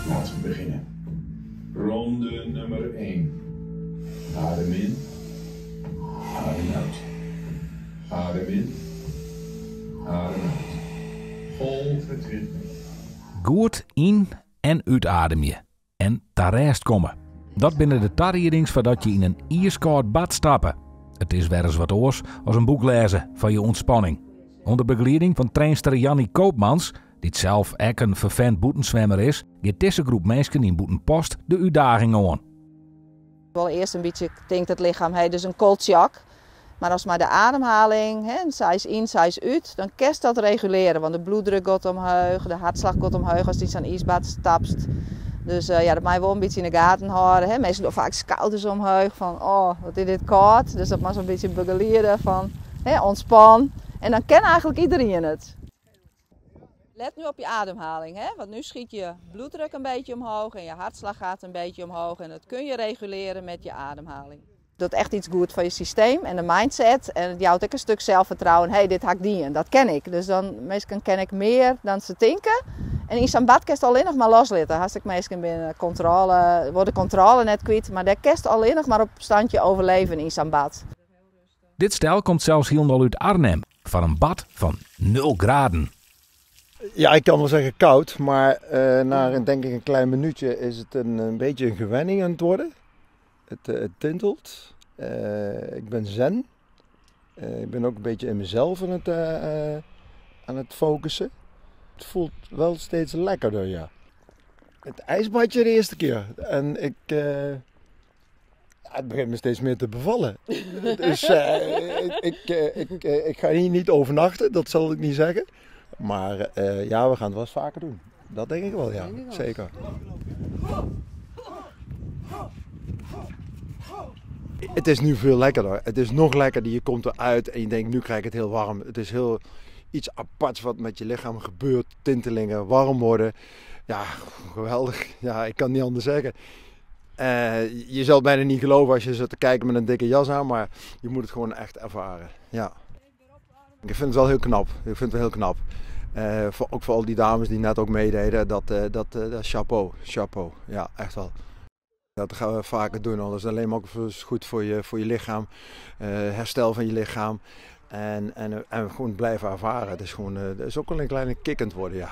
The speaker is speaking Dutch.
Laten we beginnen. Ronde nummer 1. Adem in. Adem uit. Adem in. Adem uit. Vol vertrouwen. Goed in- en uitademen. En daar rest komen. Dat binnen de tarriedings voordat je in een ijskoud bad stappen. Het is weer eens wat oors als een boek lezen van je ontspanning. Onder begeleiding van trainster Jannie Koopmans, die zelf ook een vervent boetenzwemmer is, geeft deze groep mensen in Boetenpost de uitdaging aan. Wel eerst een beetje denkt het lichaam, hey, dus een koltsjak. Maar als maar de ademhaling, zij in, zij uit, dan kerst dat reguleren. Want de bloeddruk gaat omhoog, de hartslag gaat omhoog als die zo'n ijsbad stapst. Dus dat moet je wel een beetje in de gaten houden. Hè. Meestal doen vaak schouders omhoog van, oh, wat is dit koud. Dus dat mag zo'n beetje begeleiden van, ontspan. En dan kent eigenlijk iedereen het. Let nu op je ademhaling, hè? Want nu schiet je bloeddruk een beetje omhoog en je hartslag gaat een beetje omhoog. En dat kun je reguleren met je ademhaling. Dat is echt iets goed voor je systeem en de mindset. En het houdt ook een stuk zelfvertrouwen. Hey, dit hak die en dat ken ik. Dus dan meestal ken ik meer dan ze denken. En in zo'n bad kerst alleen nog maar loslaten. Als ik meestal binnen controle, wordt de controle net kwijt. Maar daar kerst alleen nog maar op standje overleven in zo'n bad. Dit stel komt zelfs helemaal uit Arnhem. Van een bad van 0 graden. Ja, ik kan wel zeggen koud, maar na denk ik een klein minuutje is het een beetje een gewenning aan het worden. Het tintelt. Ik ben zen. Ik ben ook een beetje in mezelf aan het focussen. Het voelt wel steeds lekkerder, ja. Het ijsbadje de eerste keer. En het begint me steeds meer te bevallen. Dus ik ga hier niet overnachten, dat zal ik niet zeggen. Maar ja, we gaan het wel eens vaker doen. Dat denk ik wel, ja. Zeker. Het is nu veel lekkerder. Het is nog lekkerder. Je komt eruit en je denkt, nu krijg ik het heel warm. Het is heel iets aparts wat met je lichaam gebeurt. Tintelingen, warm worden. Ja, geweldig. Ja, ik kan niet anders zeggen. Je zal het bijna niet geloven als je zit te kijken met een dikke jas aan. Maar je moet het gewoon echt ervaren. Ja. Ik vind het wel heel knap. Ik vind het wel heel knap. Ook voor al die dames die net ook meededen. Dat chapeau. Chapeau. Ja, echt wel. Dat gaan we vaker doen. Dat is alleen maar ook goed voor je lichaam. Herstel van je lichaam. En gewoon blijven ervaren. Het is gewoon, het is ook wel een kleine kikkend worden, ja.